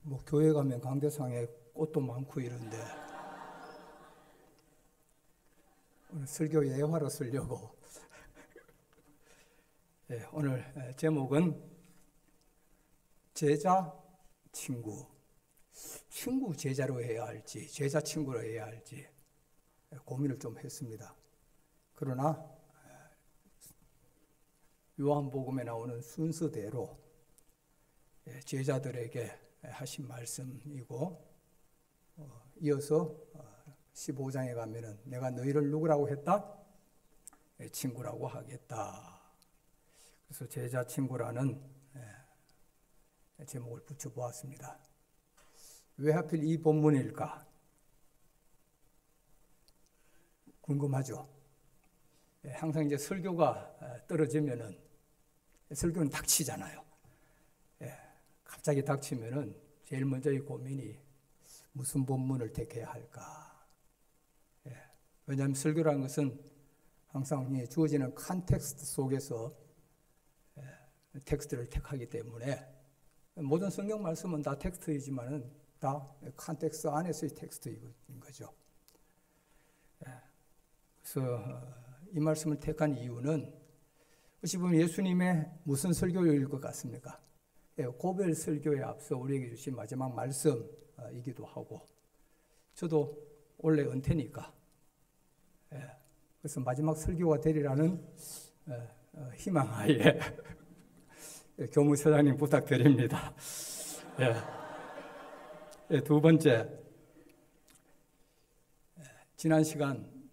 뭐 교회 가면 강대상에 꽃도 많고 이런데 오늘 설교 예화로 쓰려고 오늘 제목은 제자, 친구. 친구 제자로 해야 할지 제자 친구로 해야 할지 고민을 좀 했습니다. 그러나 요한복음에 나오는 순서대로 제자들에게 하신 말씀이고, 이어서 15장에 가면은 내가 너희를 누구라고 했다? 친구라고 하겠다. 그래서 제자 친구라는 제목을 붙여보았습니다. 왜 하필 이 본문일까? 궁금하죠? 항상 이제 설교가 떨어지면은, 설교는 닥치잖아요. 갑자기 닥치면은 제일 먼저 이 고민이 무슨 본문을 택해야 할까? 왜냐하면 설교라는 것은 항상 주어지는 컨텍스트 속에서 텍스트를 택하기 때문에, 모든 성경 말씀은 다 텍스트이지만은 다 컨텍스트 안에서의 텍스트인 거죠. 그래서 이 말씀을 택한 이유는 어찌 보면 예수님의 무슨 설교일 것 같습니까? 고별 설교에 앞서 우리에게 주신 마지막 말씀이기도 하고, 저도 원래 은퇴니까 그래서 마지막 설교가 되리라는 희망하에 교무처장님 부탁드립니다. 두 번째, 지난 시간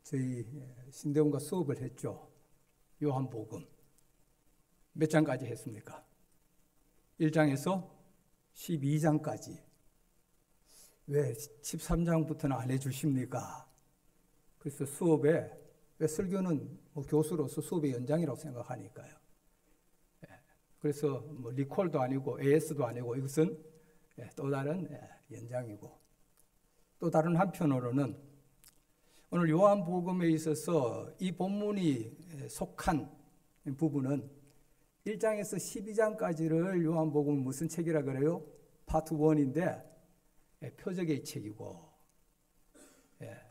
저희 신대원과 수업을 했죠. 요한복음 몇 장까지 했습니까? 1장에서 12장까지. 왜 13장부터는 안 해주십니까? 그래서 수업에, 왜 설교는 교수로서 수업의 연장이라고 생각하니까요. 그래서 뭐 리콜도 아니고 AS도 아니고 이것은 또 다른 연장이고, 또 다른 한편으로는 오늘 요한복음에 있어서 이 본문이 속한 부분은 1장에서 12장까지를 요한복음은 무슨 책이라 그래요? 파트 1인데 표적의 책이고,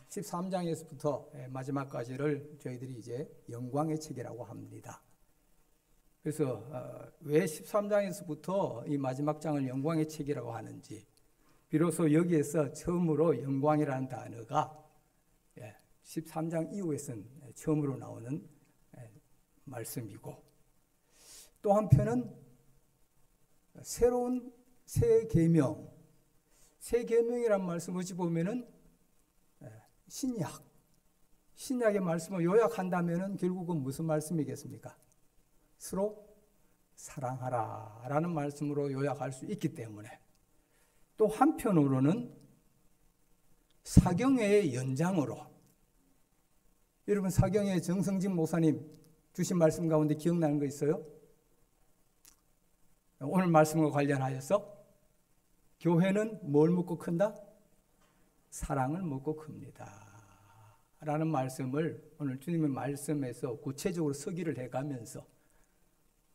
13장에서부터 마지막까지를 저희들이 이제 영광의 책이라고 합니다. 그래서 왜 13장에서부터 이 마지막 장을 영광의 책이라고 하는지, 비로소 여기에서 처음으로 영광이라는 단어가 13장 이후에선 처음으로 나오는 말씀이고, 또 한편은 새로운 새 계명, 새 계명이란 말씀 어찌 보면은 신약의 말씀을 요약한다면은 결국은 무슨 말씀이겠습니까? 서로 사랑하라 라는 말씀으로 요약할 수 있기 때문에, 또 한편으로는 사경회의 연장으로, 여러분 사경회 정성진 목사님 주신 말씀 가운데 기억나는 거 있어요? 오늘 말씀과 관련하여서 교회는 뭘 묻고 큰다? 사랑을 묻고 큽니다 라는 말씀을 오늘 주님의 말씀에서 구체적으로 서기를 해가면서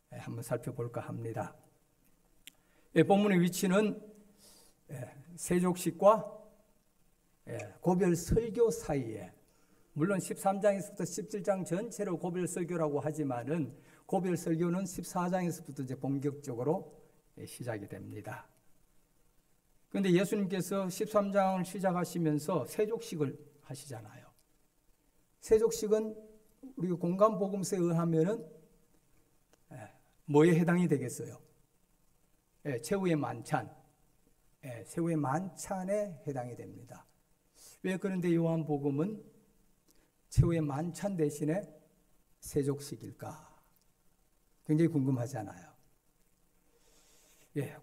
한번 살펴볼까 합니다. 본문의 위치는 세족식과 고별 설교 사이에, 물론 13장에서부터 17장 전체를 고별 설교라고 하지만은 고별 설교는 14장에서부터 이제 본격적으로 시작이 됩니다. 그런데 예수님께서 13장을 시작하시면서 세족식을 하시잖아요. 세족식은 우리 공간복음서에 의하면은 뭐에 해당이 되겠어요? 최후의 만찬, 최후의 만찬에 해당이 됩니다. 왜 그런데 요한복음은 최후의 만찬 대신에 세족식일까? 굉장히 궁금하잖아요.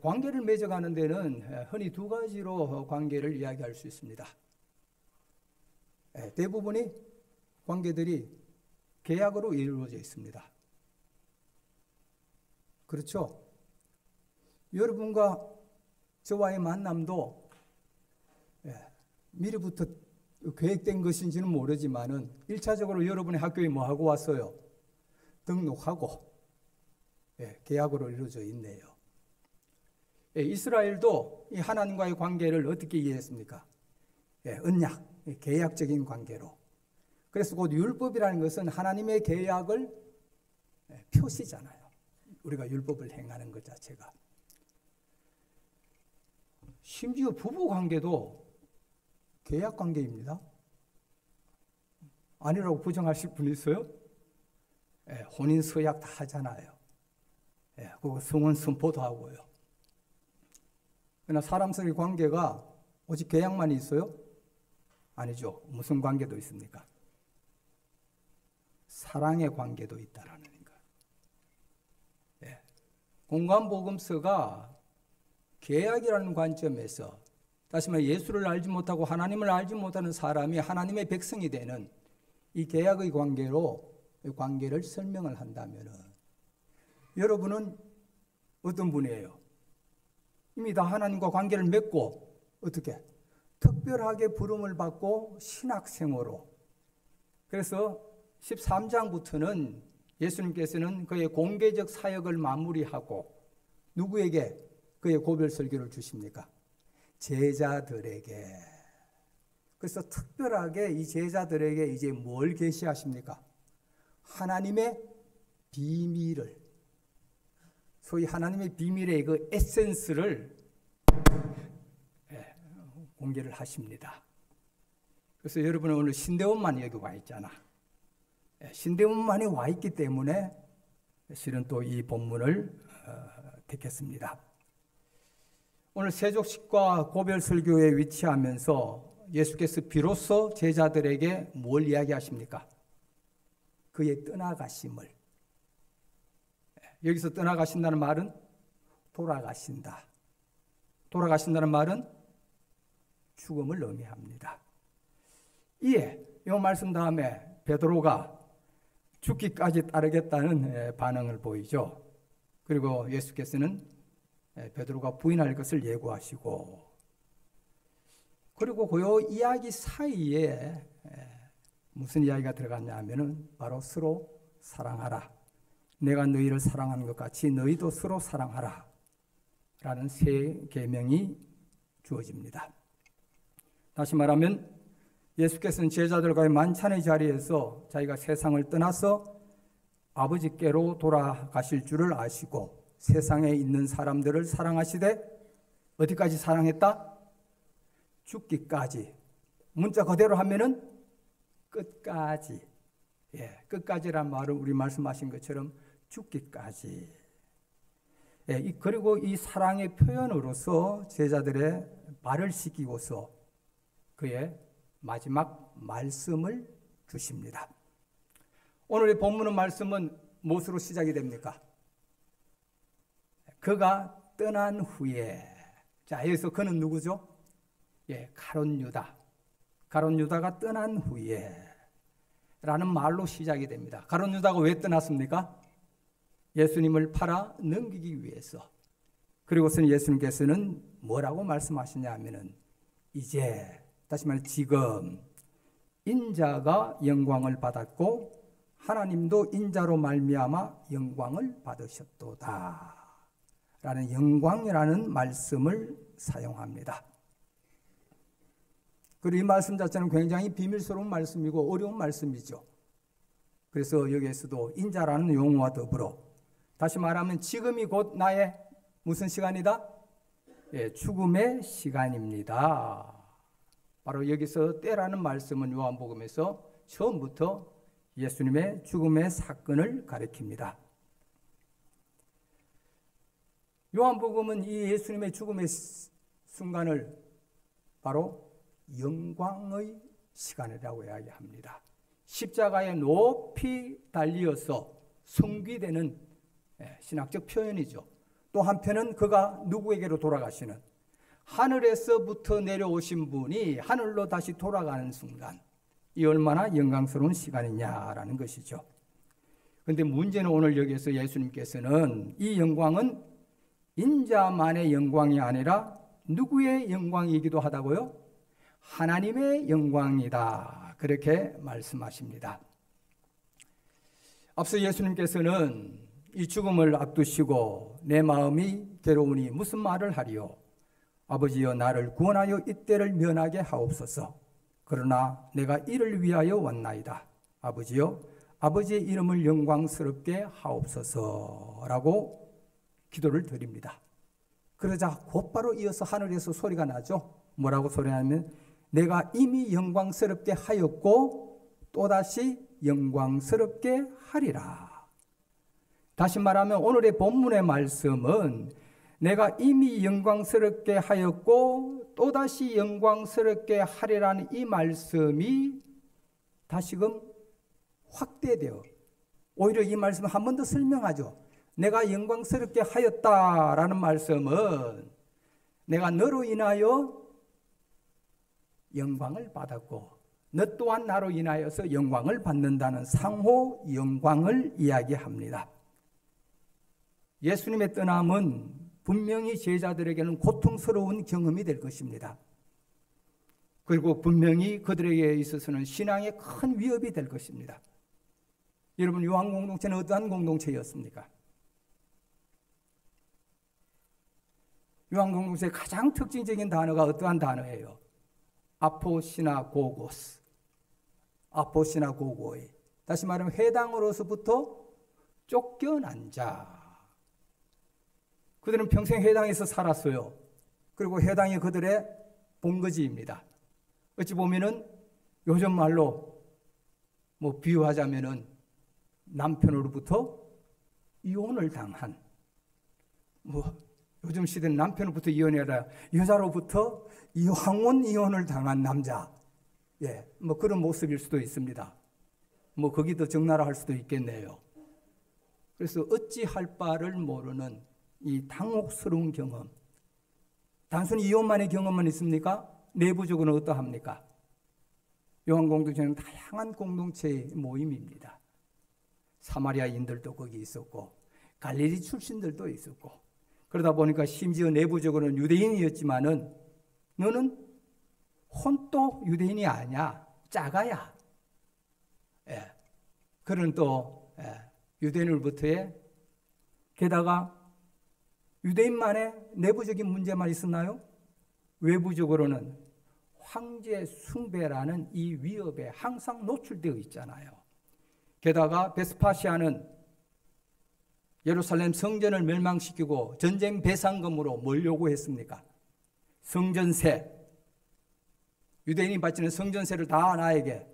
관계를 맺어가는 데는 흔히 두 가지로 관계를 이야기할 수 있습니다. 대부분이 관계들이 계약으로 이루어져 있습니다. 그렇죠? 여러분과 저와의 만남도 미리부터 계획된 것인지는 모르지만은 1차적으로 여러분의 학교에 뭐 하고 왔어요? 등록하고 계약으로 이루어져 있네요. 이스라엘도 이 하나님과의 관계를 어떻게 이해했습니까? 언약, 계약적인 관계로. 그래서 곧 율법이라는 것은 하나님의 계약을 표시잖아요. 우리가 율법을 행하는 것 자체가. 심지어 부부 관계도 계약 관계입니다. 아니라고 부정하실 분 있어요? 혼인 서약 다 하잖아요. 그리고 성혼 선포도 하고요. 그러나 사람 사이의 관계가 오직 계약만 있어요? 아니죠. 무슨 관계도 있습니까? 사랑의 관계도 있다라는 거예요. 공관복음서가 계약이라는 관점에서 다시 말해 예수를 알지 못하고 하나님을 알지 못하는 사람이 하나님의 백성이 되는 이 계약의 관계로 이 관계를 설명을 한다면 여러분은 어떤 분이에요? 이미 다 하나님과 관계를 맺고 어떻게? 특별하게 부름을 받고 신학생으로. 그래서 13장부터는 예수님께서는 그의 공개적 사역을 마무리하고 누구에게 그의 고별 설교를 주십니까? 제자들에게. 그래서 특별하게 이 제자들에게 이제 뭘 계시하십니까? 하나님의 비밀을, 소위 하나님의 비밀의 그 에센스를 공개를 하십니다. 그래서 여러분은 오늘 신대원만 여기 와 있잖아. 신대원만이 와 있기 때문에 실은 또 이 본문을 택했습니다. 오늘 세족식과 고별 설교에 위치하면서 예수께서 비로소 제자들에게 뭘 이야기하십니까? 그의 떠나가심을. 여기서 떠나가신다는 말은 돌아가신다. 돌아가신다는 말은 죽음을 의미합니다. 이에 이 말씀 다음에 베드로가 죽기까지 따르겠다는 반응을 보이죠. 그리고 예수께서는 베드로가 부인할 것을 예고하시고, 그리고 그 이야기 사이에 무슨 이야기가 들어갔냐 하면은 바로 서로 사랑하라. 내가 너희를 사랑하는 것 같이 너희도 서로 사랑하라. 라는 세 계명이 주어집니다. 다시 말하면 예수께서는 제자들과의 만찬의 자리에서 자기가 세상을 떠나서 아버지께로 돌아가실 줄을 아시고 세상에 있는 사람들을 사랑하시되 어디까지 사랑했다? 죽기까지. 문자 그대로 하면은 끝까지. 끝까지란 말은 우리 말씀하신 것처럼 죽기까지. 그리고 이 사랑의 표현으로서 제자들의 발을 씻기고서 그의 마지막 말씀을 주십니다. 오늘의 본문의 말씀은 무엇으로 시작이 됩니까? 그가 떠난 후에. 자, 여기서 그는 누구죠? 가룟 유다. 가룟 유다가 떠난 후에 라는 말로 시작이 됩니다. 가룟 유다가 왜 떠났습니까? 예수님을 팔아 넘기기 위해서. 그리고서는 예수님께서는 뭐라고 말씀하시냐 하면은 이제, 다시 말해 지금 인자가 영광을 받았고 하나님도 인자로 말미암아 영광을 받으셨도다 라는 영광이라는 말씀을 사용합니다. 그리고 이 말씀 자체는 굉장히 비밀스러운 말씀이고 어려운 말씀이죠. 그래서 여기에서도 인자라는 용어와 더불어 다시 말하면 지금이 곧 나의 무슨 시간이다? 죽음의 시간입니다. 바로 여기서 때라는 말씀은 요한복음에서 처음부터 예수님의 죽음의 사건을 가리킵니다. 요한복음은 이 예수님의 죽음의 순간을 바로 영광의 시간이라고 이야기합니다. 십자가에 높이 달리어서 성귀되는 신학적 표현이죠. 또 한편은 그가 누구에게로 돌아가시는, 하늘에서부터 내려오신 분이 하늘로 다시 돌아가는 순간, 이 얼마나 영광스러운 시간이냐라는 것이죠. 그런데 문제는 오늘 여기에서 예수님께서는 이 영광은 인자만의 영광이 아니라 누구의 영광이기도 하다고요? 하나님의 영광이다. 그렇게 말씀하십니다. 앞서 예수님께서는 이 죽음을 앞두시고 내 마음이 괴로우니 무슨 말을 하리요. 아버지여 나를 구원하여 이때를 면하게 하옵소서. 그러나 내가 이를 위하여 왔나이다. 아버지여 아버지의 이름을 영광스럽게 하옵소서라고 기도를 드립니다. 그러자 곧바로 이어서 하늘에서 소리가 나죠. 뭐라고 소리하냐면 내가 이미 영광스럽게 하였고 또다시 영광스럽게 하리라. 다시 말하면 오늘의 본문의 말씀은 내가 이미 영광스럽게 하였고 또다시 영광스럽게 하리라는 이 말씀이 다시금 확대되어 오히려 이 말씀을 한 번 더 설명하죠. 내가 영광스럽게 하였다라는 말씀은 내가 너로 인하여 영광을 받았고 너 또한 나로 인하여서 영광을 받는다는 상호 영광을 이야기합니다. 예수님의 떠남은 분명히 제자들에게는 고통스러운 경험이 될 것입니다. 그리고 분명히 그들에게 있어서는 신앙에 큰 위협이 될 것입니다. 여러분, 요한 공동체는 어떠한 공동체였습니까? 요한 공동체의 가장 특징적인 단어가 어떠한 단어예요? 아포시나고고스, 아포시나고고이. 다시 말하면 회당으로서부터 쫓겨난 자. 그들은 평생 회당에서 살았어요. 그리고 회당이 그들의 본거지입니다. 어찌 보면은 요즘 말로 비유하자면은 남편으로부터 이혼을 당한, 요즘 시대는 남편으로부터 이혼이 아니라 여자로부터 황혼 이혼을 당한 남자. 그런 모습일 수도 있습니다. 거기 더 적나라할 수도 있겠네요. 그래서 어찌할 바를 모르는 이 당혹스러운 경험. 단순히 이혼만의 경험만 있습니까? 내부적으로는 어떠합니까? 요한 공동체는 다양한 공동체의 모임입니다. 사마리아인들도 거기 있었고 갈릴리 출신들도 있었고 그러다 보니까 심지어 내부적으로는 유대인이었지만은 너는 혼또 유대인이 아니야. 짜가야. 그런 또 유대인으로부터의 게다가 유대인만의 내부적인 문제만 있었나요? 외부적으로는 황제 숭배라는 이 위협에 항상 노출되어 있잖아요. 게다가 베스파시아는 예루살렘 성전을 멸망시키고 전쟁 배상금으로 뭘 요구했습니까? 성전세. 유대인이 바치는 성전세를 다 나에게.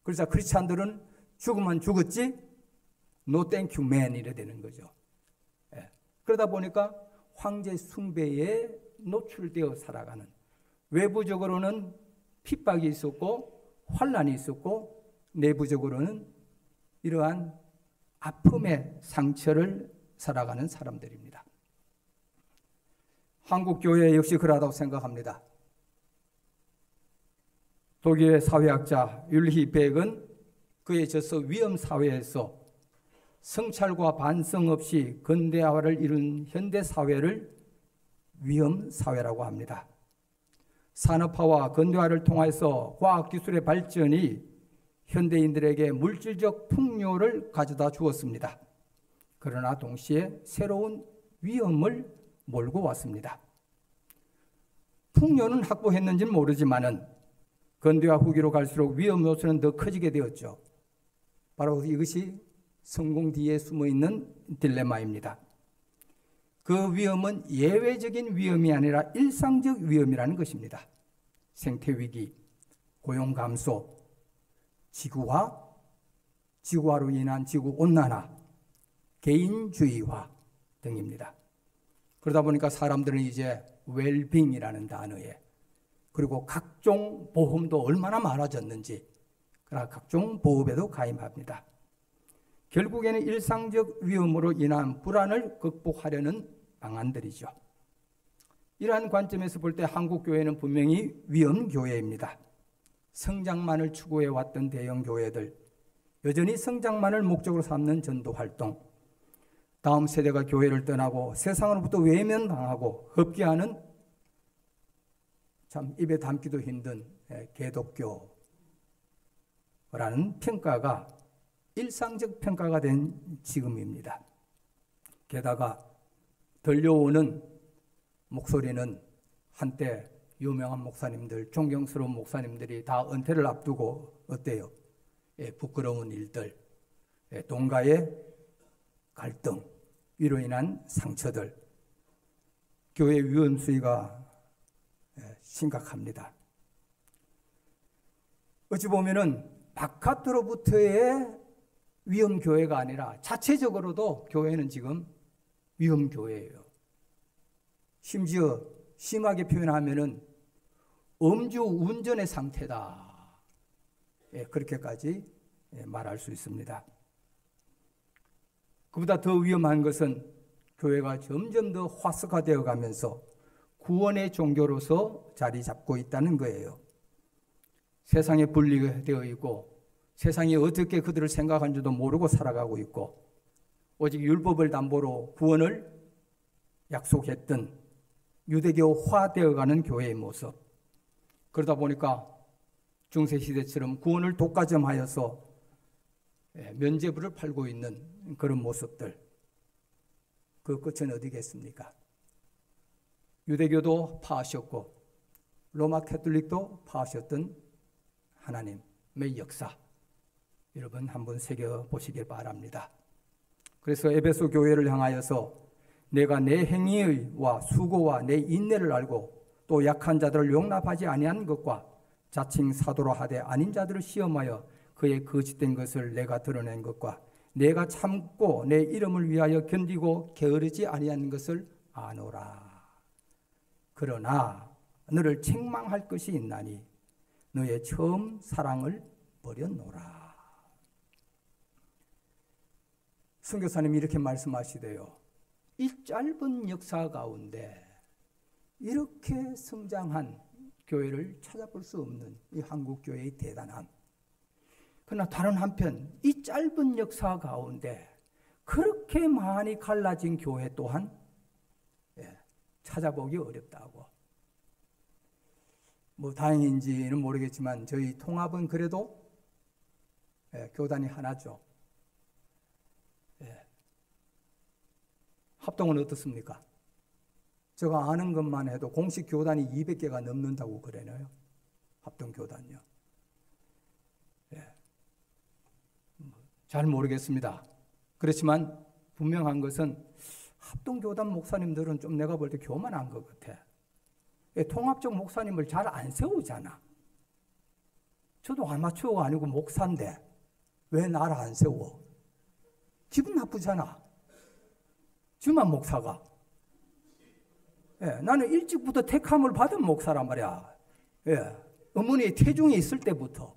그래서 크리스찬들은 죽으면 죽었지 No thank you man 이래 되는 거죠. 그러다 보니까 황제 숭배에 노출되어 살아가는, 외부적으로는 핍박이 있었고 환난이 있었고 내부적으로는 이러한 아픔의 상처를 살아가는 사람들입니다. 한국 교회 역시 그러하다고 생각합니다. 독일의 사회학자 율리 백은 그의 저서 위험 사회에서 성찰과 반성 없이 근대화를 이룬 현대 사회를 위험 사회라고 합니다. 산업화와 근대화를 통해서 과학기술의 발전이 현대인들에게 물질적 풍요를 가져다 주었습니다. 그러나 동시에 새로운 위험을 몰고 왔습니다. 풍요는 확보했는지는 모르지만은 근대화 후기로 갈수록 위험 요소는 더 커지게 되었죠. 바로 이것이 성공 뒤에 숨어있는 딜레마입니다. 그 위험은 예외적인 위험이 아니라 일상적 위험이라는 것입니다. 생태위기, 고용감소, 지구화로 인한 지구온난화, 개인주의화 등입니다. 그러다 보니까 사람들은 이제 웰빙이라는 단어에 그리고 각종 보험도 얼마나 많아졌는지 각종 보험에도 가입합니다. 결국에는 일상적 위험으로 인한 불안을 극복하려는 방안들이죠. 이러한 관점에서 볼 때 한국교회는 분명히 위험교회입니다. 성장만을 추구해왔던 대형교회들, 여전히 성장만을 목적으로 삼는 전도활동, 다음 세대가 교회를 떠나고 세상으로부터 외면당하고 흡기하는 참 입에 담기도 힘든 개독교라는 평가가 일상적 평가가 된 지금입니다. 게다가 들려오는 목소리는 한때 유명한 목사님들, 존경스러운 목사님들이 다 은퇴를 앞두고 어때요? 부끄러운 일들, 동가의 갈등, 이로 인한 상처들, 교회 위험 수위가 심각합니다. 어찌 보면은 바깥으로부터의 위험 교회가 아니라 자체적으로도 교회는 지금 위험 교회예요. 심지어 심하게 표현하면은 음주 운전의 상태다. 그렇게까지 말할 수 있습니다. 그보다 더 위험한 것은 교회가 점점 더 화석화되어 가면서 구원의 종교로서 자리 잡고 있다는 거예요. 세상에 분리되어 있고 세상이 어떻게 그들을 생각하는지도 모르고 살아가고 있고 오직 율법을 담보로 구원을 약속했던 유대교화되어가는 교회의 모습. 그러다 보니까 중세시대처럼 구원을 독과점하여서 면죄부를 팔고 있는 그런 모습들. 그 끝은 어디겠습니까? 유대교도 파하셨고 로마 캐톨릭도 파하셨던 하나님의 역사. 여러분 한번 새겨보시길 바랍니다. 그래서 에베소 교회를 향하여서 내가 내 행위와 수고와 내 인내를 알고 또 약한 자들을 용납하지 아니한 것과 자칭 사도로 하되 아닌 자들을 시험하여 그의 거짓된 것을 내가 드러낸 것과 내가 참고 내 이름을 위하여 견디고 게으르지 아니한 것을 아노라. 그러나 너를 책망할 것이 있나니 너의 처음 사랑을 버렸노라. 선교사님이 이렇게 말씀하시대요. 이 짧은 역사 가운데 이렇게 성장한 교회를 찾아볼 수 없는 이 한국 교회의 대단함. 그러나 다른 한편 이 짧은 역사 가운데 그렇게 많이 갈라진 교회 또한 찾아보기 어렵다고. 뭐 다행인지는 모르겠지만 저희 통합은 그래도 교단이 하나죠. 합동은 어떻습니까? 제가 아는 것만 해도 공식 교단이 200개가 넘는다고 그러네요. 합동 교단요. 잘 모르겠습니다. 그렇지만 분명한 것은 합동 교단 목사님들은 좀 내가 볼 때 교만한 것 같아. 통합적 목사님을 잘 안 세우잖아. 저도 아마추어가 아니고 목사인데 왜 나를 안 세워? 기분 나쁘잖아. 주만 목사가. 나는 일찍부터 택함을 받은 목사란 말이야. 어머니의 태중에 있을 때부터.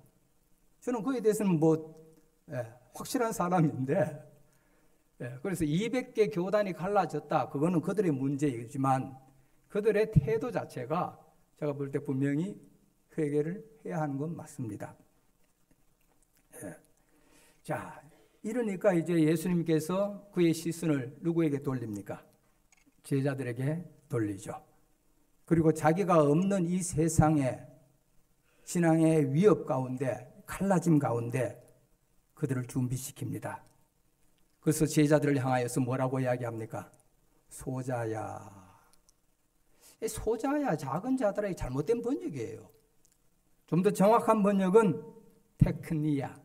저는 그에 대해서는 확실한 사람인데, 그래서 200개 교단이 갈라졌다. 그거는 그들의 문제이지만 그들의 태도 자체가 제가 볼 때 분명히 회개를 해야 하는 건 맞습니다. 자, 이러니까 이제 예수님께서 그의 시선을 누구에게 돌립니까? 제자들에게 돌리죠. 그리고 자기가 없는 이 세상의 신앙의 위협 가운데, 갈라짐 가운데 그들을 준비시킵니다. 그래서 제자들을 향하여서 뭐라고 이야기합니까? 소자야. 소자야, 작은 자들의 잘못된 번역이에요. 좀 더 정확한 번역은 테크니야.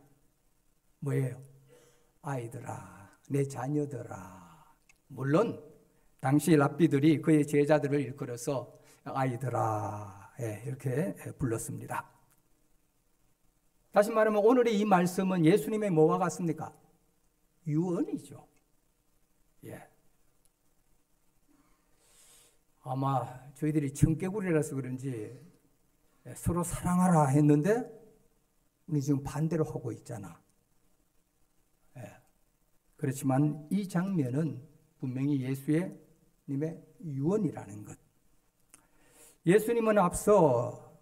뭐예요? 아이들아, 내 자녀들아. 물론 당시 랍비들이 그의 제자들을 일컬어서 아이들아 이렇게 불렀습니다. 다시 말하면 오늘의 이 말씀은 예수님의 뭐와 같습니까? 유언이죠. 아마 저희들이 청개구리라서 그런지 서로 사랑하라 했는데 우리 지금 반대로 하고 있잖아. 그렇지만 이 장면은 분명히 예수님의 유언이라는 것. 예수님은 앞서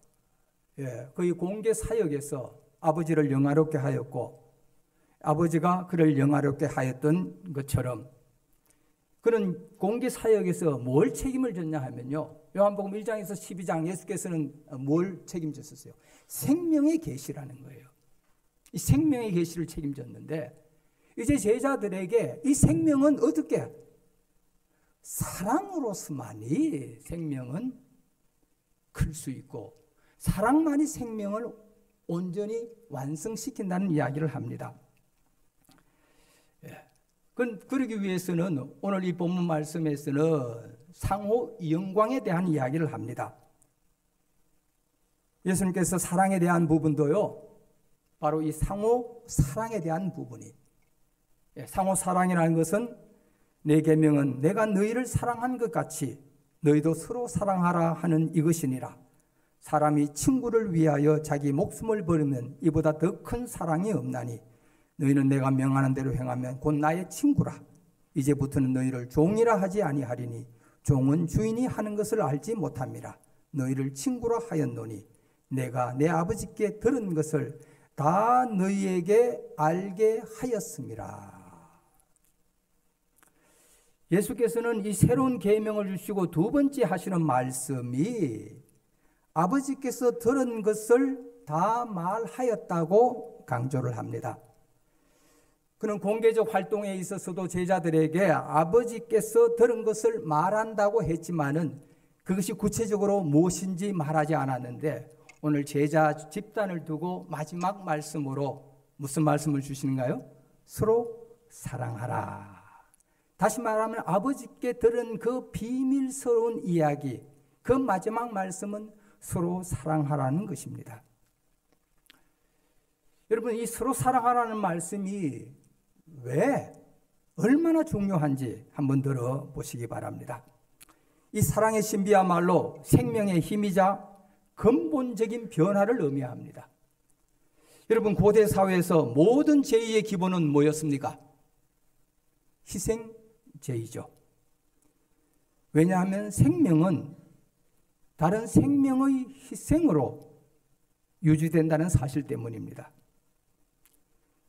그의 공개 사역에서 아버지를 영화롭게 하였고 아버지가 그를 영화롭게 하였던 것처럼 그는 공개 사역에서 뭘 책임을 졌냐 하면요. 요한복음 1장에서 12장 예수께서는 뭘 책임졌었어요? 생명의 계시라는 거예요. 이 생명의 계시를 책임졌는데 이제 제자들에게 이 생명은 어떻게 사랑으로서만이 생명은 클 수 있고 사랑만이 생명을 온전히 완성시킨다는 이야기를 합니다. 그러기 위해서는 오늘 이 본문 말씀에서는 상호 영광에 대한 이야기를 합니다. 예수님께서 사랑에 대한 부분도요, 바로 이 상호 사랑에 대한 부분이, 상호 사랑이라는 것은 내 계명은 내가 너희를 사랑한 것 같이 너희도 서로 사랑하라 하는 이것이니라. 사람이 친구를 위하여 자기 목숨을 버리면 이보다 더 큰 사랑이 없나니 너희는 내가 명하는 대로 행하면 곧 나의 친구라. 이제부터는 너희를 종이라 하지 아니하리니 종은 주인이 하는 것을 알지 못함이라. 너희를 친구라 하였노니 내가 내 아버지께 들은 것을 다 너희에게 알게 하였음이라. 예수께서는 이 새로운 계명을 주시고 두 번째 하시는 말씀이 아버지께서 들은 것을 다 말하였다고 강조를 합니다. 그는 공개적 활동에 있어서도 제자들에게 아버지께서 들은 것을 말한다고 했지만은 그것이 구체적으로 무엇인지 말하지 않았는데 오늘 제자 집단을 두고 마지막 말씀으로 무슨 말씀을 주시는가요? 서로 사랑하라. 다시 말하면 아버지께 들은 그 비밀스러운 이야기, 그 마지막 말씀은 서로 사랑하라는 것입니다. 여러분, 이 서로 사랑하라는 말씀이 왜 얼마나 중요한지 한번 들어보시기 바랍니다. 이 사랑의 신비야말로 생명의 힘이자 근본적인 변화를 의미합니다. 여러분, 고대 사회에서 모든 제의의 기본은 뭐였습니까? 희생제의죠. 왜냐하면 생명은 다른 생명의 희생으로 유지된다는 사실 때문입니다.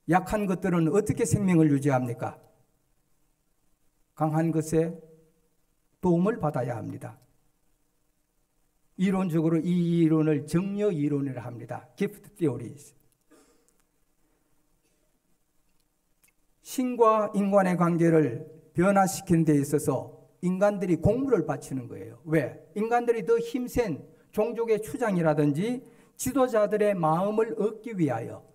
약한 것들은 어떻게 생명을 유지합니까? 강한 것에 도움을 받아야 합니다. 이론적으로 이 이론을 정려 이론이라 합니다. 기프트 티오리. 신과 인간의 관계를 변화시키는 데 있어서 인간들이 공물을 바치는 거예요. 왜? 인간들이 더 힘센 종족의 추장이라든지 지도자들의 마음을 얻기 위하여,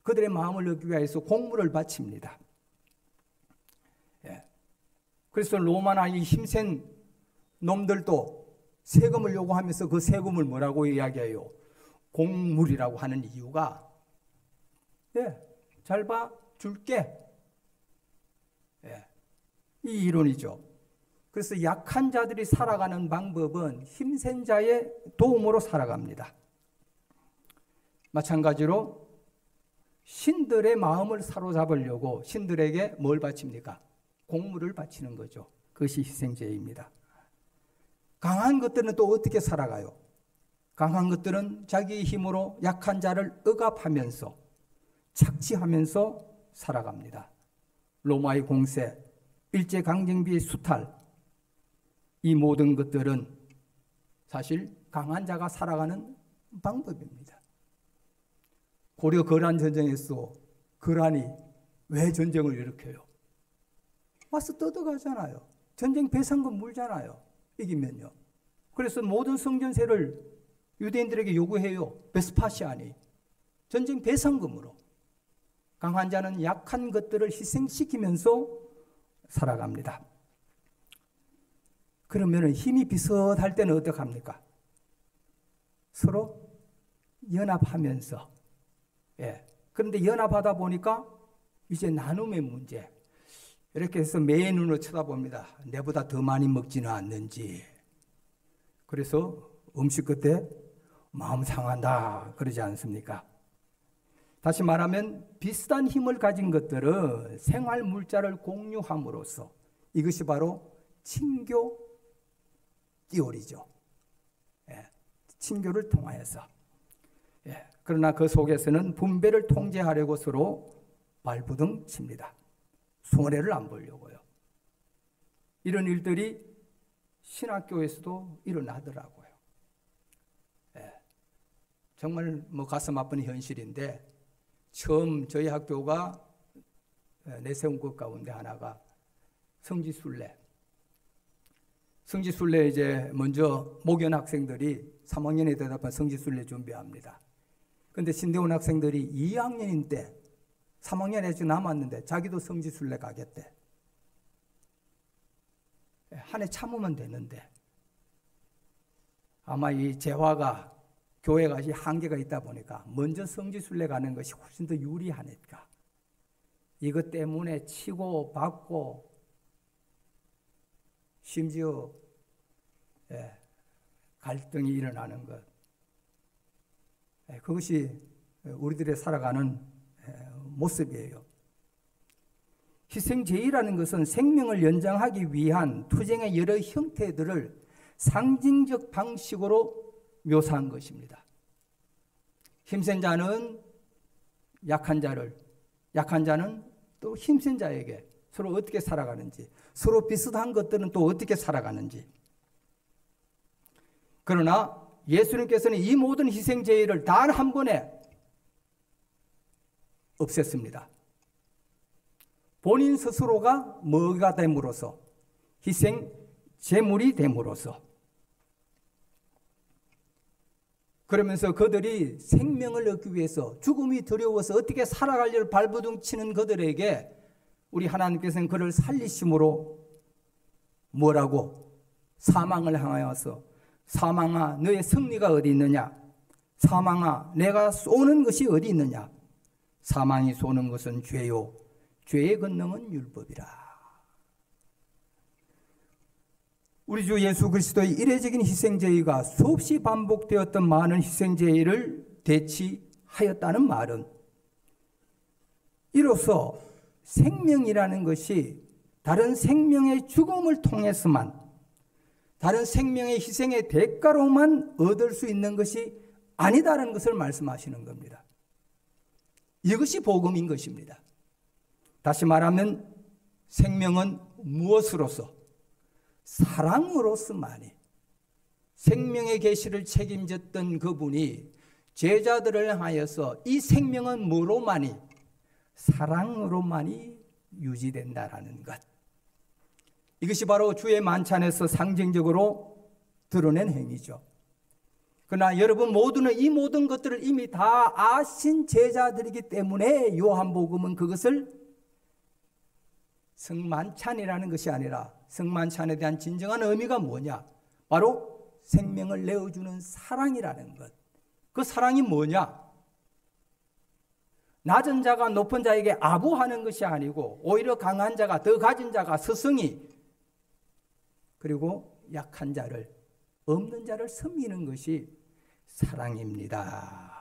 그들의 마음을 얻기 위해서 공물을 바칩니다. 그래서 로마나 이 힘센 놈들도 세금을 요구하면서 그 세금을 뭐라고 이야기해요? 공물이라고 하는 이유가 잘 봐, 줄게. 이 이론이죠. 그래서 약한 자들이 살아가는 방법은 힘센 자의 도움으로 살아갑니다. 마찬가지로 신들의 마음을 사로잡으려고 신들에게 뭘 바칩니까? 공물을 바치는 거죠. 그것이 희생제입니다. 강한 것들은 또 어떻게 살아가요? 강한 것들은 자기의 힘으로 약한 자를 억압하면서 착취하면서 살아갑니다. 로마의 공세, 일제강점기의 수탈, 이 모든 것들은 사실 강한 자가 살아가는 방법입니다. 고려 거란 전쟁에서 거란이 왜 전쟁을 일으켜요? 와서 뜯어가잖아요. 전쟁 배상금 물잖아요. 이기면요. 그래서 모든 성전세를 유대인들에게 요구해요. 베스파시아니. 전쟁 배상금으로. 강한 자는 약한 것들을 희생시키면서 살아갑니다. 그러면 힘이 비슷할 때는 어떻게 합니까? 서로 연합하면서. 그런데 연합하다 보니까 이제 나눔의 문제. 이렇게 해서 매의 눈으로 쳐다봅니다. 내보다 더 많이 먹지는 않는지. 그래서 음식 끝에 마음 상한다 그러지 않습니까? 다시 말하면 비슷한 힘을 가진 것들은 생활 물자를 공유함으로써 이것이 바로 친교 띠오리죠. 친교를 통하여서. 그러나 그 속에서는 분배를 통제하려고 서로 발부둥 칩니다. 손해를 안 보려고요. 이런 일들이 신학교에서도 일어나더라고요. 정말 가슴 아픈 현실인데 처음 저희 학교가 내세운 것 가운데 하나가 성지순례. 성지순례 이제 먼저 목연 학생들이 3학년에 되다 보면 성지순례 준비합니다. 근데 신대원 학생들이 2학년인 때 3학년에 지금 남았는데 자기도 성지순례 가겠대. 한 해 참으면 되는데 아마 이 재화가 교회가 한계가 있다 보니까 먼저 성지순례 가는 것이 훨씬 더 유리하니까 이것 때문에 치고 받고 심지어 갈등이 일어나는 것, 그것이 우리들의 살아가는 모습이에요. 희생제의라는 것은 생명을 연장하기 위한 투쟁의 여러 형태들을 상징적 방식으로 묘사한 것입니다. 힘센 자는 약한 자를, 약한 자는 또 힘센 자에게 서로 어떻게 살아가는지, 서로 비슷한 것들은 또 어떻게 살아가는지. 그러나 예수님께서는 이 모든 희생제의를 단 한 번에 없앴습니다. 본인 스스로가 뭐가 됨으로써, 희생 제물이 됨으로써. 그러면서 그들이 생명을 얻기 위해서 죽음이 두려워서 어떻게 살아가려를 발버둥치는 그들에게 우리 하나님께서는 그를 살리심으로 뭐라고? 사망을 향하여서 사망아 너의 승리가 어디 있느냐? 사망아 내가 쏘는 것이 어디 있느냐? 사망이 쏘는 것은 죄요 죄의 권능은 율법이라. 우리 주 예수 그리스도의 이례적인 희생제의가 수없이 반복되었던 많은 희생제의를 대치하였다는 말은 이로써 생명이라는 것이 다른 생명의 죽음을 통해서만, 다른 생명의 희생의 대가로만 얻을 수 있는 것이 아니다라는 것을 말씀하시는 겁니다. 이것이 복음인 것입니다. 다시 말하면 생명은 무엇으로서? 사랑으로서만이. 생명의 계시를 책임졌던 그분이 제자들을 향하여서 이 생명은 뭐로만이? 사랑으로만이 유지된다라는 것. 이것이 바로 주의 만찬에서 상징적으로 드러낸 행위죠. 그러나 여러분 모두는 이 모든 것들을 이미 다 아신 제자들이기 때문에 요한복음은 그것을 성만찬이라는 것이 아니라 성만찬에 대한 진정한 의미가 뭐냐? 바로 생명을 내어주는 사랑이라는 것. 그 사랑이 뭐냐? 낮은 자가 높은 자에게 아부하는 것이 아니고 오히려 강한 자가, 더 가진 자가 스승이, 그리고 약한 자를, 없는 자를 섬기는 것이 사랑입니다.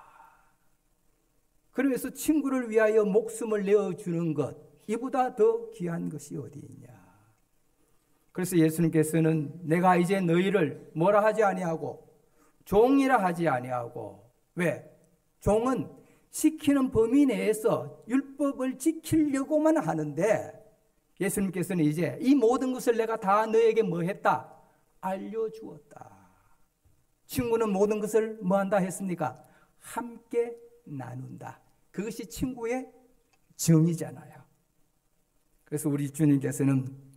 그래서 친구를 위하여 목숨을 내어주는 것, 이보다 더 귀한 것이 어디 있냐. 그래서 예수님께서는 내가 이제 너희를 뭐라 하지 아니하고 종이라 하지 아니하고. 왜? 종은 시키는 범위 내에서 율법을 지키려고만 하는데 예수님께서는 이제 이 모든 것을 내가 다 너에게 뭐 했다? 알려주었다. 친구는 모든 것을 뭐 한다 했습니까? 함께 나눈다. 그것이 친구의 정의잖아요. 그래서 우리 주님께서는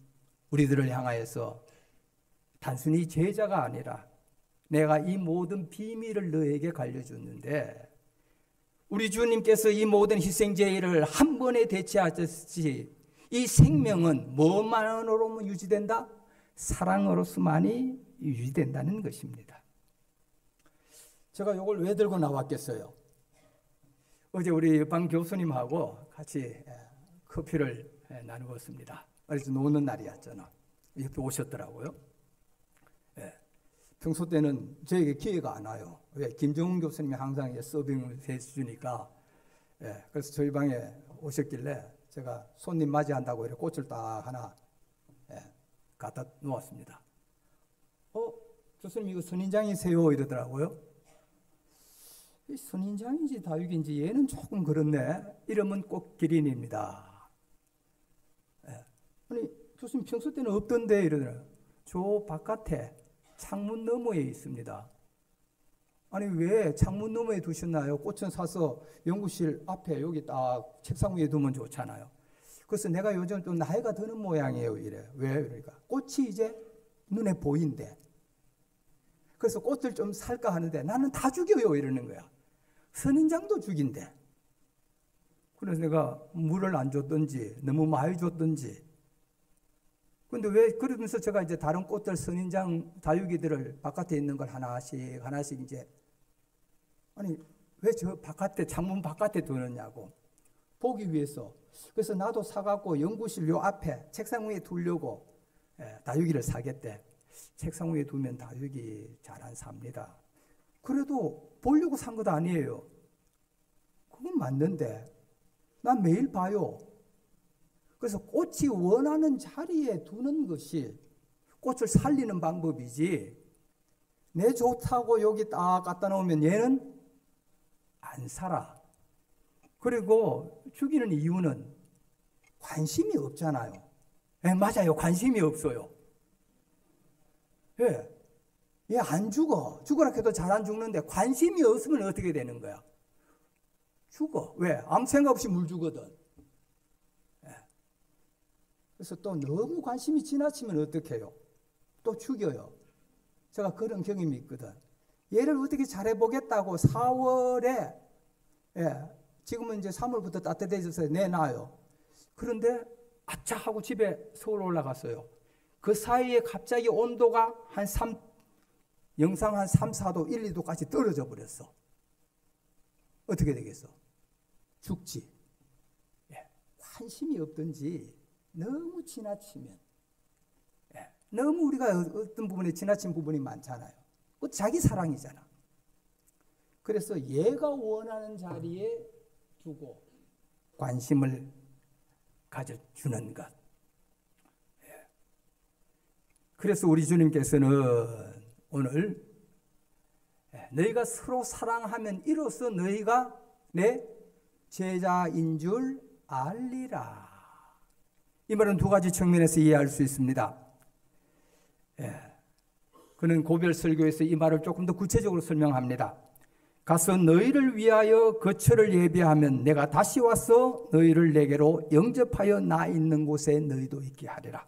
우리들을 향하여서 단순히 제자가 아니라 내가 이 모든 비밀을 너에게 알려줬는데, 우리 주님께서 이 모든 희생제의를 한 번에 대체하셨듯이 이 생명은 뭐만으로만 유지된다? 사랑으로서만이 유지된다는 것입니다. 제가 이걸 왜 들고 나왔겠어요? 어제 우리 방 교수님하고 같이 커피를 나누었습니다. 그래서 노는 날이었잖아. 옆에 오셨더라고요. 평소 때는 저에게 기회가 안 와요. 왜? 김정은 교수님이 항상 서빙을 해주니까. 그래서 저희 방에 오셨길래 제가 손님 맞이한다고 이렇게 꽃을 딱 하나 갖다 놓았습니다. 교수님 이거 선인장이세요? 이러더라고요. 이 선인장인지 다육인지 얘는 조금 그렇네. 이름은 꽃기린입니다. 아니 교수님 평소 때는 없던데 이러더라고요. 저 바깥에 창문 너머에 있습니다. 아니 왜 창문 너머에 두셨나요? 꽃은 사서 연구실 앞에 여기 딱 책상 위에 두면 좋잖아요. 그래서 내가 요즘 좀 나이가 드는 모양이에요. 이래. 왜? 그러니까 꽃이 이제 눈에 보인대. 그래서 꽃을 좀 살까 하는데 나는 다 죽여요 이러는 거야. 선인장도 죽인대. 그래서 내가 물을 안 줬든지 너무 많이 줬든지. 근데 왜 그러면서 제가 이제 다른 꽃들 선인장 다육이들을 바깥에 있는 걸 하나씩 이제 아니 왜 저 바깥에 창문 바깥에 두느냐고 보기 위해서. 그래서 나도 사갖고 연구실 요 앞에 책상 위에 두려고 다육이를 사겠대. 책상 위에 두면 다육이 잘 안 삽니다. 그래도 보려고 산 것도 아니에요. 그건 맞는데 난 매일 봐요. 그래서 꽃이 원하는 자리에 두는 것이 꽃을 살리는 방법이지, 내 좋다고 여기 딱 갖다 놓으면 얘는 안 살아. 그리고 죽이는 이유는 관심이 없잖아요. 맞아요. 관심이 없어요. 얘 안 죽어. 죽으라 해도 잘 안 죽는데 관심이 없으면 어떻게 되는 거야? 죽어. 왜? 아무 생각 없이 물 주거든. 그래서 또 너무 관심이 지나치면 어떻게 해요? 또 죽여요. 제가 그런 경험이 있거든. 얘를 어떻게 잘해보겠다고 4월에, 지금은 이제 3월부터 따뜻해져서 내놔요. 그런데 아차 하고 집에 서울 올라갔어요. 그 사이에 갑자기 온도가 영상 한 3, 4도, 1, 2도까지 떨어져 버렸어. 어떻게 되겠어? 죽지. 관심이 없든지 너무 지나치면, 너무 우리가 어떤 부분에 지나친 부분이 많잖아요. 그 자기 사랑이잖아. 그래서 얘가 원하는 자리에 두고 관심을 가져주는 것. 그래서 우리 주님께서는 오늘 너희가 서로 사랑하면 이로써 너희가 내 제자인 줄 알리라. 이 말은 두 가지 측면에서 이해할 수 있습니다. 그는 고별 설교에서 이 말을 조금 더 구체적으로 설명합니다. 가서 너희를 위하여 거처를 예비하면 내가 다시 와서 너희를 내게로 영접하여 나 있는 곳에 너희도 있게 하리라.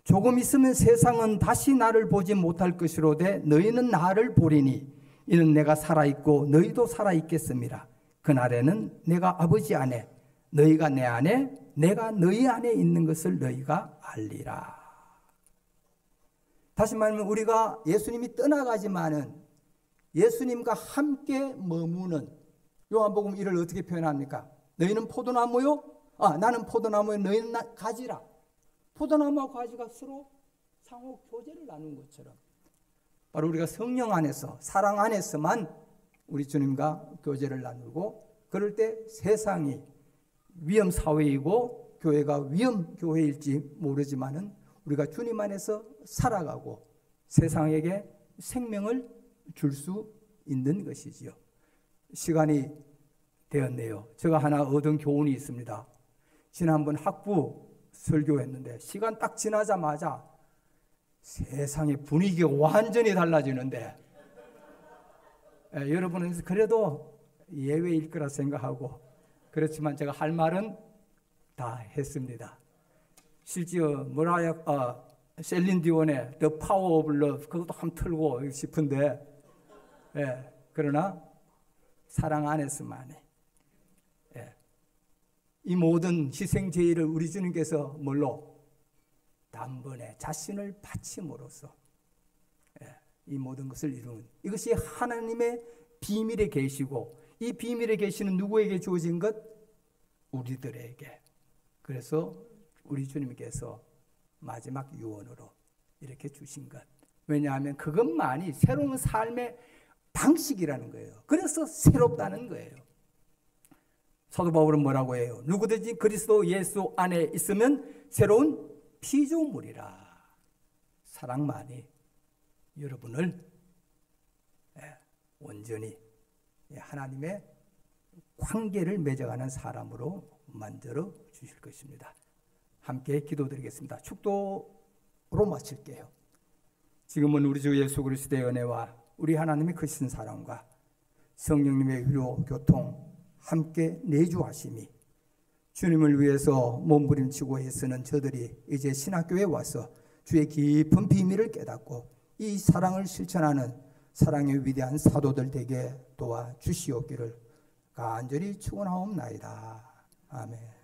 조금 있으면 세상은 다시 나를 보지 못할 것이로되 너희는 나를 보리니 이는 내가 살아있고 너희도 살아있겠음이라. 그날에는 내가 아버지 안에 너희가 내 안에 내가 너희 안에 있는 것을 너희가 알리라. 다시 말하면 우리가 예수님이 떠나가지만은 예수님과 함께 머무는, 요한복음 1을 어떻게 표현합니까? 너희는 포도나무요? 나는 포도나무요. 너희는 가지라. 포도나무와 가지가 서로 상호 교제를 나눈 것처럼 바로 우리가 성령 안에서, 사랑 안에서만 우리 주님과 교제를 나누고, 그럴 때 세상이 위험 사회이고 교회가 위험 교회일지 모르지만은 우리가 주님 안에서 살아가고 세상에게 생명을 줄 수 있는 것이지요. 시간이 되었네요. 제가 하나 얻은 교훈이 있습니다. 지난번 학부 설교했는데 시간 딱 지나자마자 세상의 분위기가 완전히 달라지는데, 여러분은 그래도 예외일 거라 생각하고, 그렇지만 제가 할 말은 다 했습니다. 실제로 셀린 디온의 The Power of Love 그것도 한번 틀고 싶은데, 그러나 사랑 안에서만 해. 이 모든 희생 제의를 우리 주님께서 뭘로? 단번에 자신을 바침으로써 이 모든 것을 이루는, 이것이 하나님의 비밀에 계시고, 이 비밀에 계시는 누구에게 주어진 것? 우리들에게. 그래서 우리 주님께서 마지막 유언으로 이렇게 주신 것. 왜냐하면 그것만이 새로운 삶의 방식이라는 거예요. 그래서 새롭다는 거예요. 사도 바울은 뭐라고 해요? 누구든지 그리스도 예수 안에 있으면 새로운 피조물이라. 사랑만이 여러분을 온전히 하나님의 관계를 맺어가는 사람으로 만들어 주실 것입니다. 함께 기도드리겠습니다. 축도로 마칠게요. 지금은 우리 주 예수 그리스도의 은혜와 우리 하나님의 크신 사랑과 성령님의 위로 교통 함께 내주하심이, 주님을 위해서 몸부림치고 애쓰는 저들이 이제 신학교에 와서 주의 깊은 비밀을 깨닫고 이 사랑을 실천하는 사랑의 위대한 사도들 되게 도와주시옵기를 간절히 축원하옵나이다. 아멘.